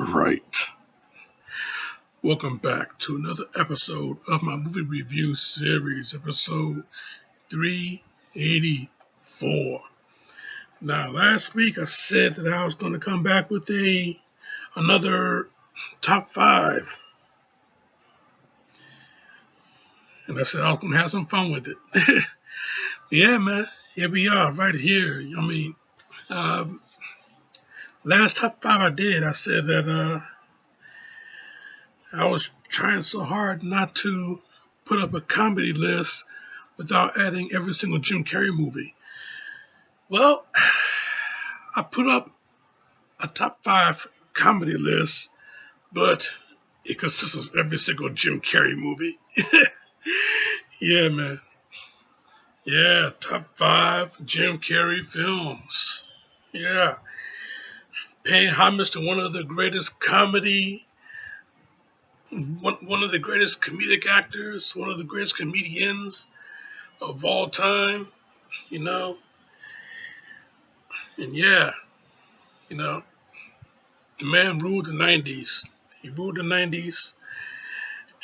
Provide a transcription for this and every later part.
Alright, welcome back to another episode of my movie review series, episode 384. Now, last week I said that I was going to come back with another top 5, and I said I was going to have some fun with it. Yeah, man, here we are, right here. Um, last top 5 I did, I said that I was trying so hard not to put up a comedy list without adding every single Jim Carrey movie. Well, I put up a top 5 comedy list, but it consists of every single Jim Carrey movie. Yeah, man. Yeah, top 5 Jim Carrey films. Yeah. Paying homage to one of the greatest one of the greatest comedic actors, one of the greatest comedians of all time, you know. And yeah, you know, the man ruled the 90s. He ruled the 90s.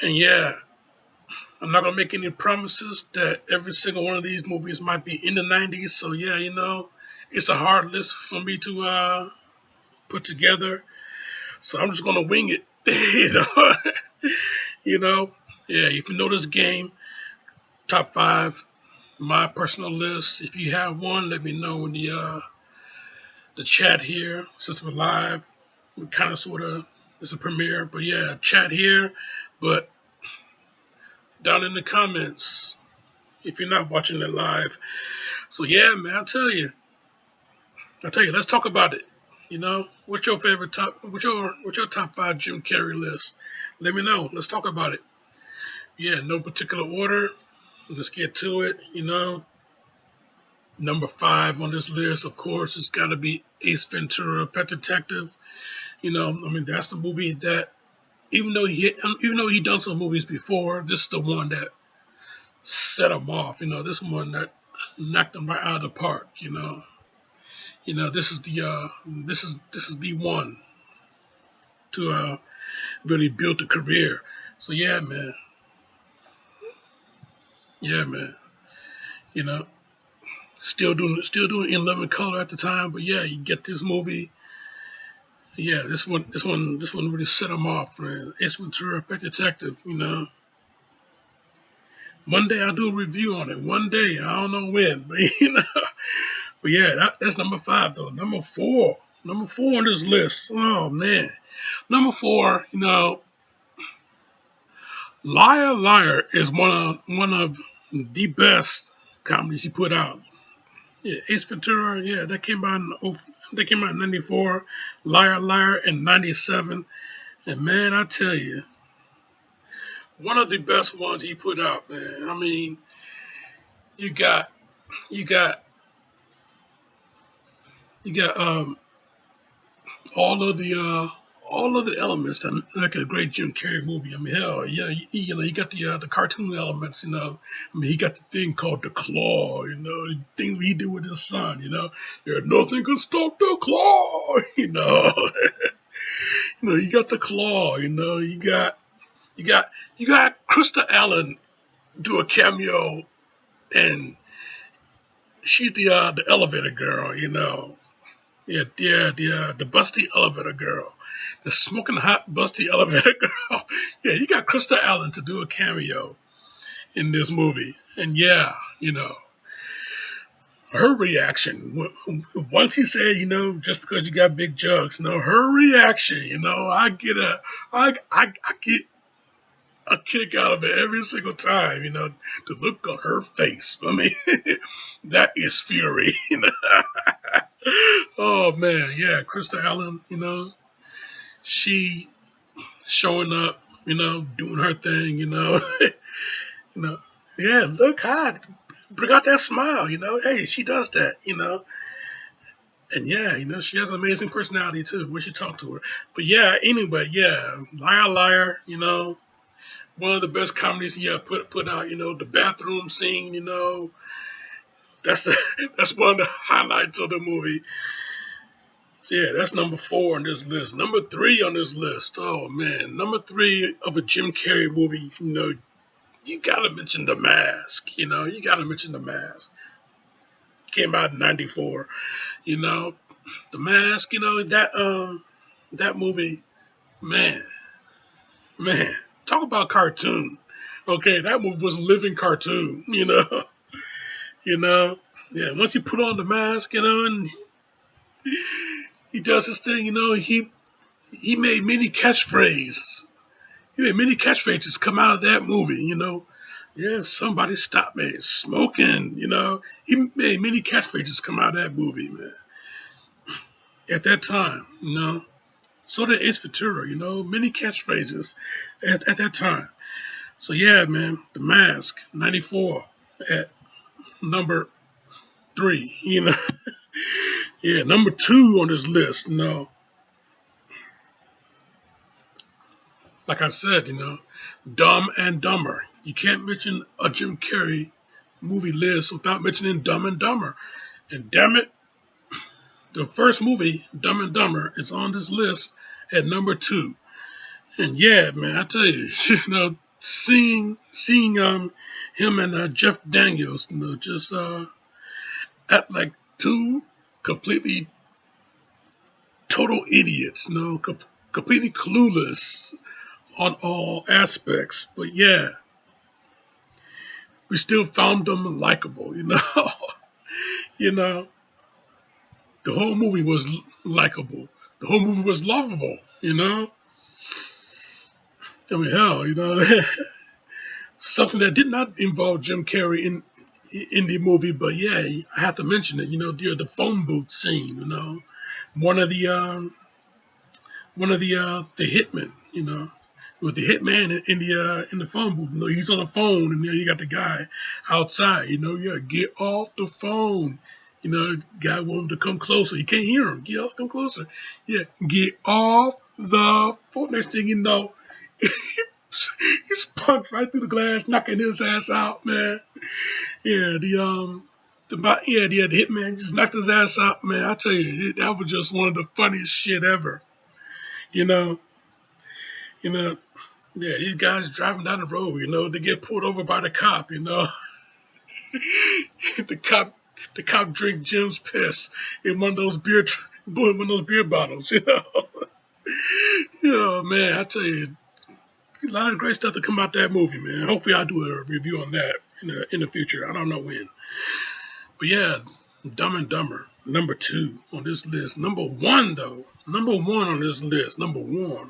And yeah, I'm not going to make any promises that every single one of these movies might be in the 90s. So yeah, it's a hard list for me to put together. So I'm just going to wing it. you know, yeah, if you know this game, top 5, my personal list. If you have one, let me know in the chat here. Since we're live, we kind of sort of, it's a premiere, but yeah, chat here. But down in the comments, if you're not watching it live. So yeah, man, let's talk about it. What's your favorite what's your top 5 Jim Carrey list? Let me know. Let's talk about it. Yeah, no particular order. Let's get to it. Number 5 on this list, of course, it's got to be Ace Ventura, Pet Detective. That's the movie that, even though he done some movies before, this is the one that set him off. This one that knocked him right out of the park. This is the one to really build a career. So yeah, man. Yeah, man. You know, still doing In Living Color at the time, but yeah, you get this movie. Yeah, this one really set him off, man. Ace Ventura, Pet Detective. One day I'll do a review on it. One day, I don't know when, but But yeah, that's number 5 though. Number four on this list. Oh man, number 4. Liar Liar is one of the best comedies he put out. Yeah, Ace Ventura. Yeah, that came out in '94. Liar Liar in '97. And man, I tell you, one of the best ones he put out, man. You got you got you got all of the elements that make a great Jim Carrey movie. Hell, yeah, you got the cartoon elements. He got the thing called the claw. The things he do with his son. There nothing can stop the claw. You got the claw. You got Krista Allen do a cameo, and she's the elevator girl. Yeah, the busty elevator girl. The smoking hot busty elevator girl. Yeah, you got Krista Allen to do a cameo in this movie. And yeah, her reaction, once he said, just because you got big jugs, her reaction, I get a kick out of it every single time, the look on her face. That is fury. Oh man, yeah, Krista Allen, she showing up, doing her thing, you know, yeah, look hot, bring out that smile, hey, she does that, and yeah, she has an amazing personality too when she talks to her. But yeah, anyway, yeah, Liar Liar, one of the best comedies he put out, the bathroom scene, that's that's one of the highlights of the movie. So yeah, that's number 4 on this list. Number 3 on this list. Oh man, number 3 of a Jim Carrey movie. You gotta mention The Mask. You gotta mention The Mask. Came out in '94. You know, The Mask. That movie. Man, man, talk about cartoon. Okay, that movie was a living cartoon. You know. Yeah, once you put on the mask, and he does his thing. He made many catchphrases. He made many catchphrases come out of that movie. Yeah, somebody stop me smoking. He made many catchphrases come out of that movie, man. At that time, so did Ace Ventura. Many catchphrases at that time. So yeah, man, The Mask, '94 at number 3. Yeah, number 2 on this list. Like I said, Dumb and Dumber. You can't mention a Jim Carrey movie list without mentioning Dumb and Dumber. And damn it, the first movie, Dumb and Dumber, is on this list at number 2. And yeah, man, I tell you, seeing him and Jeff Daniels, just act like two completely total idiots, completely clueless on all aspects. But yeah, we still found them likable, you know, the whole movie was likable. The whole movie was lovable. I mean, hell, something that did not involve Jim Carrey in the movie, but yeah, I have to mention it. The phone booth scene. One of the hitmen. With the hitman in the phone booth. He's on the phone, and you got the guy outside. Yeah, get off the phone. Guy want him to come closer. He can't hear him. Get off, come closer. Yeah, get off the phone. Next thing you know, he spun right through the glass, knocking his ass out, man. Yeah, the hitman just knocked his ass out, man. I tell you, that was just one of the funniest shit ever. You know, you know, yeah, these guys driving down the road, they get pulled over by the cop, the cop drink Jim's piss in one of those beer bottles, man, I tell you, a lot of great stuff to come out that movie, man. Hopefully I'll do a review on that in the future. I don't know when. But yeah, Dumb and Dumber, number 2 on this list. Number 1, though. Number 1 on this list. Number one.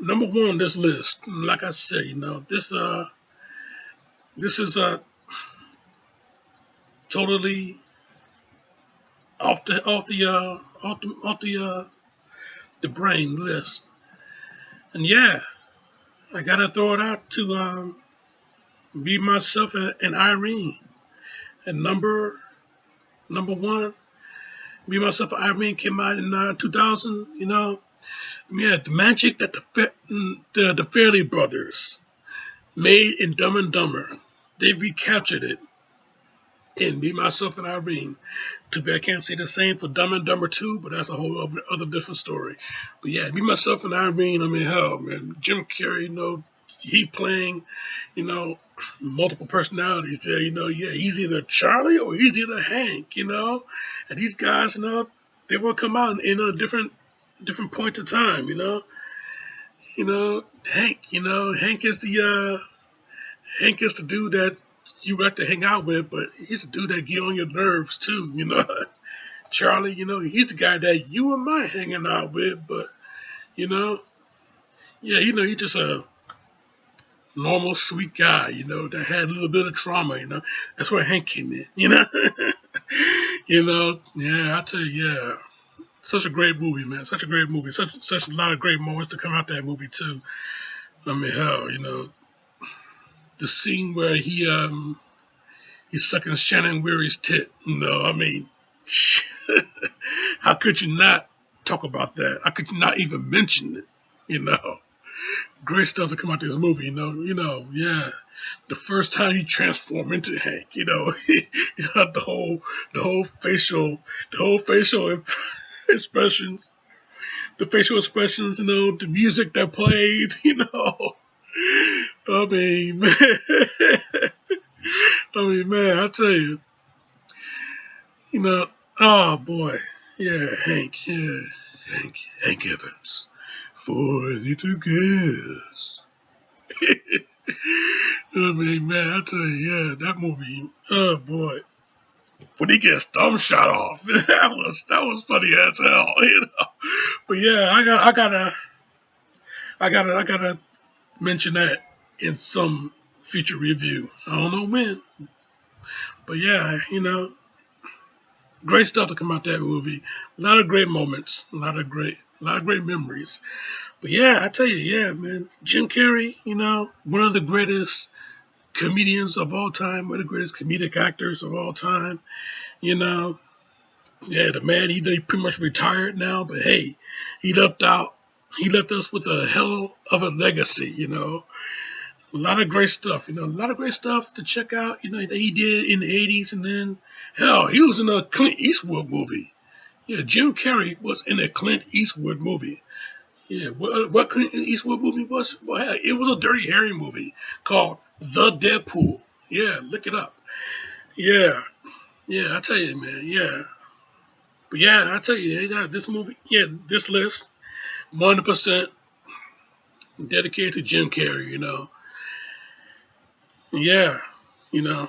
Number 1 on this list. Like I said, this is totally off the brain list. And yeah, I gotta throw it out to Be Myself and Irene. And number 1, Be Myself and Irene came out in 2000. Yeah, the magic that the Fairley brothers made in Dumb and Dumber, they recaptured it in Be Myself and Irene. Too bad I can't say the same for Dumb and Dumber 2, but that's a whole other different story. But yeah, Be Myself and Irene, I mean, hell, man, Jim Carrey, he playing, multiple personalities there, yeah, he's either Charlie or he's either Hank, and these guys, they will come out in a different points of time, Hank, Hank is the dude that you like to hang out with, but he's the dude that get on your nerves too, Charlie, he's the guy that you and I hanging out with, but yeah, he's just a normal, sweet guy, that had a little bit of trauma, That's where Hank came in, yeah, I tell you, yeah. Such a great movie, man. Such a great movie. Such a lot of great moments to come out that movie too. I mean, hell, the scene where he's sucking Shannon Weary's tit. I mean, how could you not talk about that? How could you not even mention it? Great stuff to come out this movie. Yeah. The first time he transformed into Hank, the whole facial expressions, the facial expressions, the music that played, I mean, man, man, I tell you, you know, oh boy, yeah, Hank Evans, 42 girls. I mean, man, I tell you, yeah, that movie, oh boy, when he gets thumb shot off, that was funny as hell. But yeah, I gotta mention that in some future review. I don't know when, but yeah, great stuff to come out that movie. A lot of great moments, a lot of great memories. But yeah, I tell you, yeah, man, Jim Carrey, one of the greatest comedians of all time, one of the greatest comedic actors of all time. You know, yeah, the man, he pretty much retired now, but hey, he left out, he left us with a hell of a legacy. A lot of great stuff. A lot of great stuff to check out. That he did in the '80s, and then hell, he was in a Clint Eastwood movie. Yeah, Jim Carrey was in a Clint Eastwood movie. Yeah, what Clint Eastwood movie was? Well, hell, it was a Dirty Harry movie called The Deadpool. Yeah, look it up. Yeah, yeah, I tell you, man. Yeah, but yeah, I tell you, this movie, yeah, this list, 100% dedicated to Jim Carrey. Yeah, you know.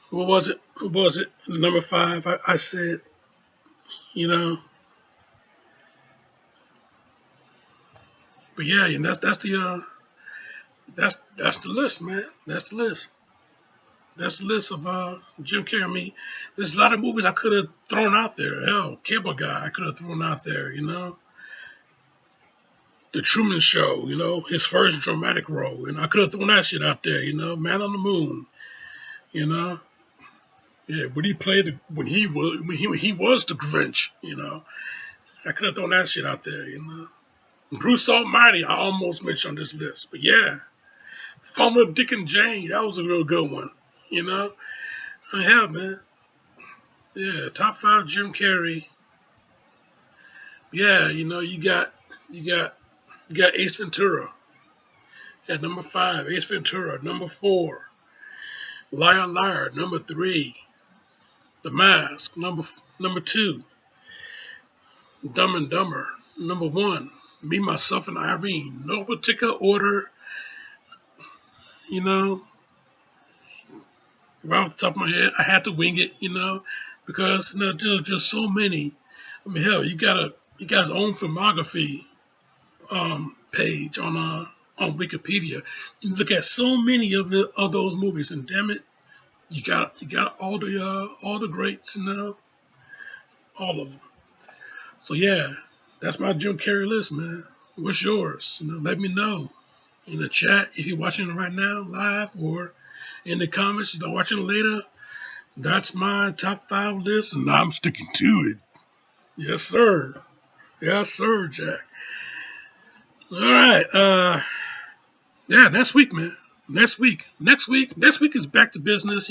What was it? What was it? Number five. I said, you know, but yeah, and that's the list, man. That's the list. That's the list of Jim Carrey. I mean, there's a lot of movies I could have thrown out there. Hell, Cable Guy I could have thrown out there. The Truman Show. His first dramatic role, and I could have thrown that shit out there. Man on the Moon. You know, yeah, when he was the Grinch. I could have thrown that shit out there. Bruce Almighty, I almost mentioned on this list, but yeah, Fun with Dick and Jane, that was a real good one. You know, yeah, man, yeah, top five Jim Carrey. Yeah, you got Ace Ventura at number five, Ace Ventura number four, Liar Liar number three, The Mask number two, Dumb and Dumber number one, Me Myself and Irene, no particular order. You know, right off the top of my head, I had to wing it, because there's just so many. I mean, hell, you got his own filmography page on Wikipedia. You look at so many of those movies, and damn it, you got all the greats, all of them. So yeah, that's my Jim Carrey list, man. What's yours? Let me know in the chat if you're watching it right now live, or in the comments if you're watching it later. That's my top five list, and I'm sticking to it. Yes, sir. Yes, sir, Jack. All right. Yeah, next week, man. Next week is back to business.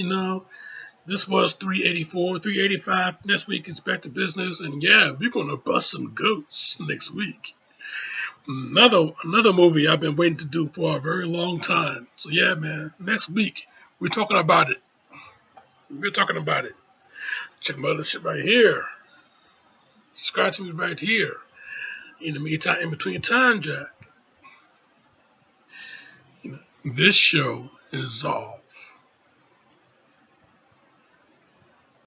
This was 384, 385. Next week is back to business, and yeah, we're gonna bust some goats next week. Another movie I've been waiting to do for a very long time. So yeah, man. Next week we're talking about it. We're talking about it. Check my other shit right here. Subscribe to me right here. In the meantime, in between time, Jack, this show is all